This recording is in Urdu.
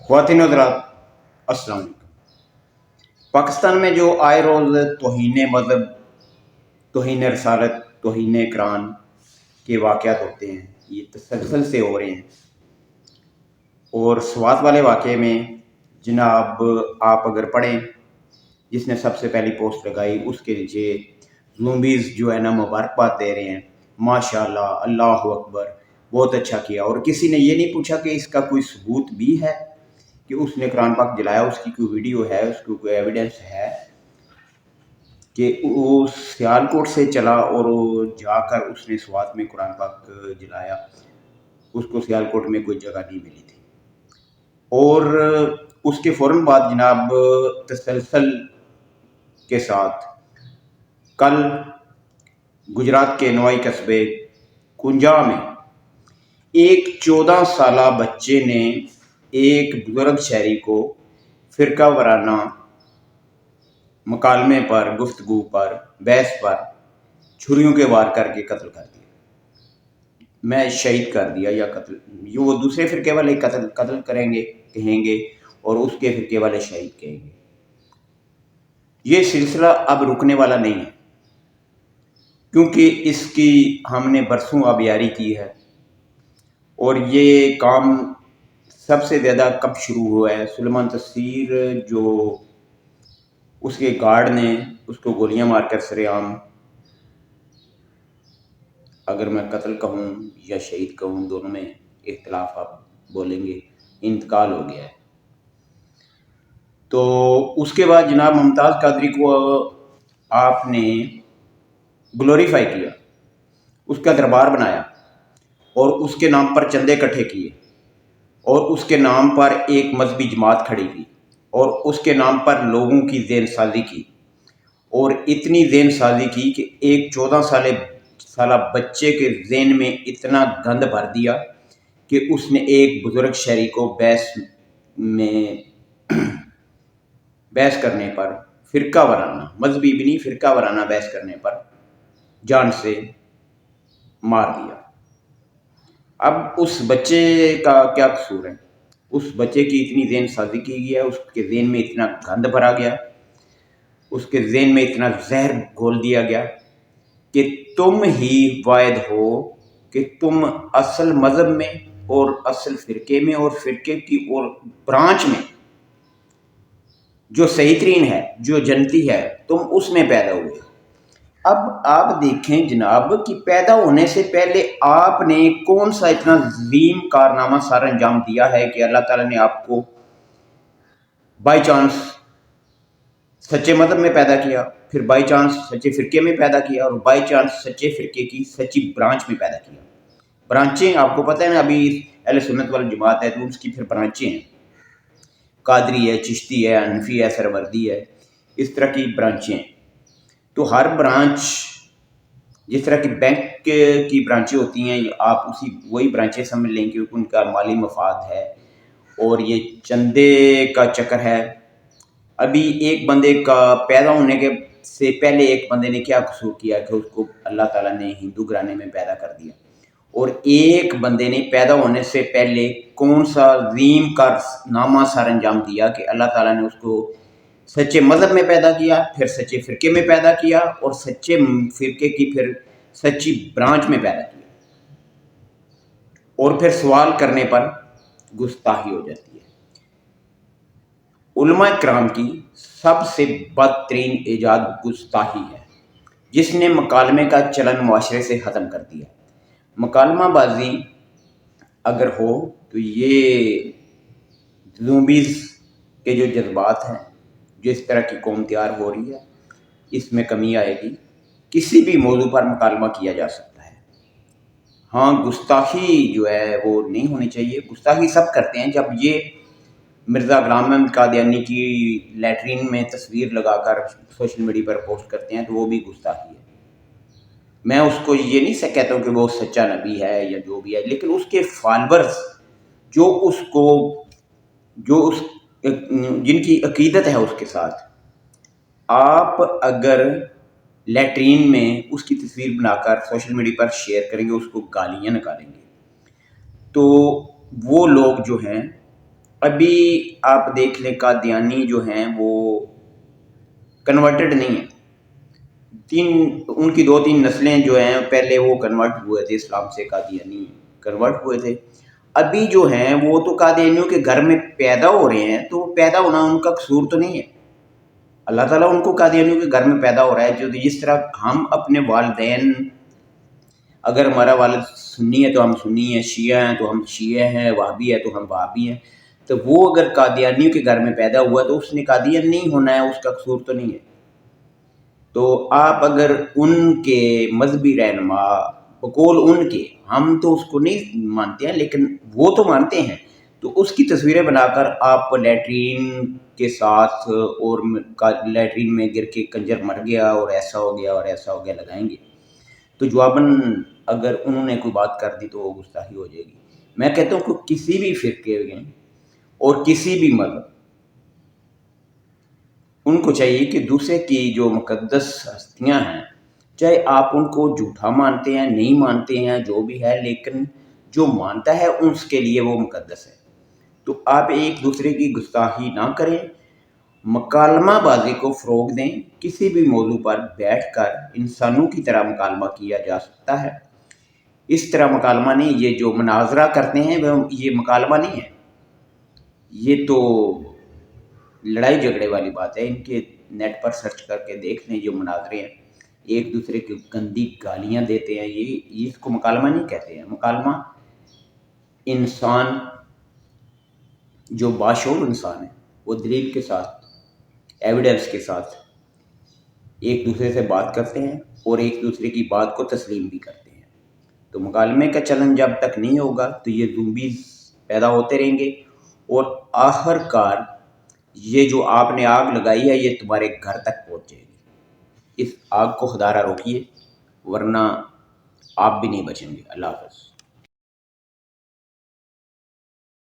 خواتین حضرات السلام علیکم۔ پاکستان میں جو آئے روز توہین مذہب، توہین رسالت، توہین قرآن کے واقعات ہوتے ہیں، یہ تسلسل سے ہو رہے ہیں۔ اور سوات والے واقعے میں جناب آپ اگر پڑھیں، جس نے سب سے پہلی پوسٹ لگائی اس کے نیچے زومبیز جو ہے نا مبارکباد دے رہے ہیں، ماشاءاللہ، اللہ اکبر، بہت اچھا کیا۔ اور کسی نے یہ نہیں پوچھا کہ اس کا کوئی ثبوت بھی ہے کہ اس نے قرآن پاک جلایا، اس کی کوئی ویڈیو ہے، اس کی کوئی ایویڈنس ہے کہ وہ سیالکوٹ سے چلا اور جا کر اس نے سوات میں قرآن پاک جلایا۔ اس کو سیالکوٹ میں کوئی جگہ نہیں ملی تھی۔ اور اس کے فوراً بعد جناب تسلسل کے ساتھ کل گجرات کے نوائی قصبے کنجا میں ایک 14 سالہ بچے نے ایک بزرگ شہری کو فرقہ وارانہ مکالمے پر، گفتگو پر، بحث پر چھریوں کے وار کر کے قتل کر دیا۔ میں شہید کر دیا یا قتل، یہ وہ دوسرے فرقے والے قتل کریں گے کہیں گے، اور اس کے فرقے والے شہید کہیں گے۔ یہ سلسلہ اب رکنے والا نہیں ہے، کیونکہ اس کی ہم نے برسوں آبیاری کی ہے۔ اور یہ کام سب سے زیادہ کب شروع ہوا ہے؟ سلیمان تصیر جو اس کے گارڈ نے اس کو گولیاں مار کر سرعام، اگر میں قتل کہوں یا شہید کہوں، دونوں میں اختلاف آپ بولیں گے، انتقال ہو گیا ہے۔ تو اس کے بعد جناب ممتاز قادری کو آپ نے گلوریفائی کیا، اس کا دربار بنایا اور اس کے نام پر چندے اکٹھے کیے، اور اس کے نام پر ایک مذہبی جماعت کھڑی کی، اور اس کے نام پر لوگوں کی ذہن سازی کی، اور اتنی ذہن سازی کی کہ ایک 14 سالہ بچے کے ذہن میں اتنا گند بھر دیا کہ اس نے ایک بزرگ شہری کو بحث کرنے پر، فرقہ وارانہ، مذہبی بھی نہیں، فرقہ وارانہ بحث کرنے پر جان سے مار دیا۔ اب اس بچے کا کیا قصور ہے؟ اس بچے کی اتنی ذہن سازی کی گئی ہے، اس کے ذہن میں اتنا گند بھرا گیا، اس کے ذہن میں اتنا زہر گھول دیا گیا کہ تم ہی واحد ہو کہ تم اصل مذہب میں اور اصل فرقے میں اور فرقے کی اور برانچ میں جو صحیح ترین ہے، جو جنتی ہے، تم اس میں پیدا ہوئے۔ اب آپ دیکھیں جناب کہ پیدا ہونے سے پہلے آپ نے کون سا اتنا عظیم کارنامہ سر انجام دیا ہے کہ اللہ تعالیٰ نے آپ کو بائی چانس سچے مذہب میں پیدا کیا، پھر بائی چانس سچے فرقے میں پیدا کیا، اور بائی چانس سچے فرقے کی سچی برانچ میں پیدا کیا۔ برانچیں آپ کو پتہ ہے نا، ابھی اہل سنت والی جماعت ہے تو اس کی پھر برانچیں ہیں، قادری ہے، چشتی ہے، حنفی ہے، سروردی ہے، اس طرح کی برانچیں ہیں۔ تو ہر برانچ، جس طرح کی بینک کی برانچیں ہوتی ہیں، آپ وہی برانچیں سمجھ لیں کہ ان کا مالی مفاد ہے، اور یہ چندے کا چکر ہے۔ ابھی ایک بندے کا پیدا ہونے کے سے پہلے ایک بندے نے کیا قصور کیا کہ اس کو اللہ تعالیٰ نے ہندو گھرانے میں پیدا کر دیا، اور ایک بندے نے پیدا ہونے سے پہلے کون سا عظیم کارنامہ سر انجام دیا کہ اللہ تعالیٰ نے اس کو سچے مذہب میں پیدا کیا، پھر سچے فرقے میں پیدا کیا، اور سچے فرقے کی پھر سچی برانچ میں پیدا کیا، اور پھر سوال کرنے پر گستاخی ہو جاتی ہے۔ علماء کرام کی سب سے بدترین ایجاد گستاخی ہے، جس نے مکالمے کا چلن معاشرے سے ختم کر دیا۔ مکالمہ بازی اگر ہو تو یہ زومبیز کے جو جذبات ہیں، جس طرح کی قوم تیار ہو رہی ہے، اس میں کمی آئے گی۔ کسی بھی موضوع پر مکالمہ کیا جا سکتا ہے، ہاں گستاخی جو ہے وہ نہیں ہونی چاہیے۔ گستاخی سب کرتے ہیں، جب یہ مرزا غلام احمد قادیانی کی لیٹرین میں تصویر لگا کر سوشل میڈیا پر پوسٹ کرتے ہیں تو وہ بھی گستاخی ہے۔ میں اس کو یہ نہیں کہتا ہوں کہ وہ سچا نبی ہے یا جو بھی ہے، لیکن اس کے فالورز جن کی عقیدت ہے اس کے ساتھ، آپ اگر لیٹرین میں اس کی تصویر بنا کر سوشل میڈیا پر شیئر کریں گے، اس کو گالیاں نکالیں گے، تو وہ لوگ جو ہیں ابھی آپ دیکھ لیں قادیانی جو ہیں وہ کنورٹڈ نہیں ہیں، ان کی 2-3 نسلیں جو ہیں پہلے وہ کنورٹ ہوئے تھے اسلام سے، قادیانی کنورٹ ہوئے تھے. ابھی جو ہیں وہ تو قادیانیوں کے گھر میں پیدا ہو رہے ہیں، تو پیدا ہونا ان کا قصور تو نہیں ہے. اللہ تعالیٰ ان کو قادیانیوں کے گھر میں پیدا ہو رہا ہے. جو جس طرح ہم اپنے والدین، اگر ہمارا والد سنی ہے تو ہم سنی ہیں، شیعہ ہیں تو ہم شیعہ ہیں، وہابی ہے تو ہم وہابی ہیں، تو وہ اگر قادیانیوں کے گھر میں پیدا ہوا تو اس نے قادیان نہیں ہونا ہے، اس کا قصور تو نہیں ہے. تو آپ اگر ان کے مذہبی رہنما بقول ان کے، ہم تو اس کو نہیں مانتے ہیں لیکن وہ تو مانتے ہیں، تو اس کی تصویریں بنا کر آپ لیٹرین کے ساتھ اور لیٹرین میں گر کے کنجر مر گیا اور ایسا ہو گیا اور ایسا ہو گیا لگائیں گے، تو جواباً اگر انہوں نے کوئی بات کر دی تو وہ گستاخی ہو جائے گی. میں کہتا ہوں کہ کسی بھی فرقے میں اور کسی بھی مذہب، ان کو چاہیے کہ دوسرے کی جو مقدس ہستیاں ہیں، چاہے آپ ان کو جھوٹا مانتے ہیں، نہیں مانتے ہیں، جو بھی ہے، لیکن جو مانتا ہے اس کے لیے وہ مقدس ہے. تو آپ ایک دوسرے کی گستاخی نہ کریں، مکالمہ بازی کو فروغ دیں. کسی بھی موضوع پر بیٹھ کر انسانوں کی طرح مکالمہ کیا جا سکتا ہے. اس طرح مکالمہ نہیں، یہ جو مناظرہ کرتے ہیں یہ مکالمہ نہیں ہے، یہ تو لڑائی جھگڑے والی بات ہے. ان کے نیٹ پر سرچ کر کے دیکھ لیں، جو مناظرے ہیں ایک دوسرے کی گندی گالیاں دیتے ہیں، یہ اس کو مکالمہ نہیں کہتے ہیں. مکالمہ انسان جو باشعور انسان ہے وہ دلیل کے ساتھ، ایویڈنس کے ساتھ ایک دوسرے سے بات کرتے ہیں اور ایک دوسرے کی بات کو تسلیم بھی کرتے ہیں. تو مکالمے کا چلن جب تک نہیں ہوگا تو یہ زومبیز پیدا ہوتے رہیں گے، اور آخر کار یہ جو آپ نے آگ لگائی ہے یہ تمہارے گھر تک پہنچ جائے گی. اس آگ کو خدا را روکیے، ورنہ آپ بھی نہیں بچیں گے. اللہ حافظ.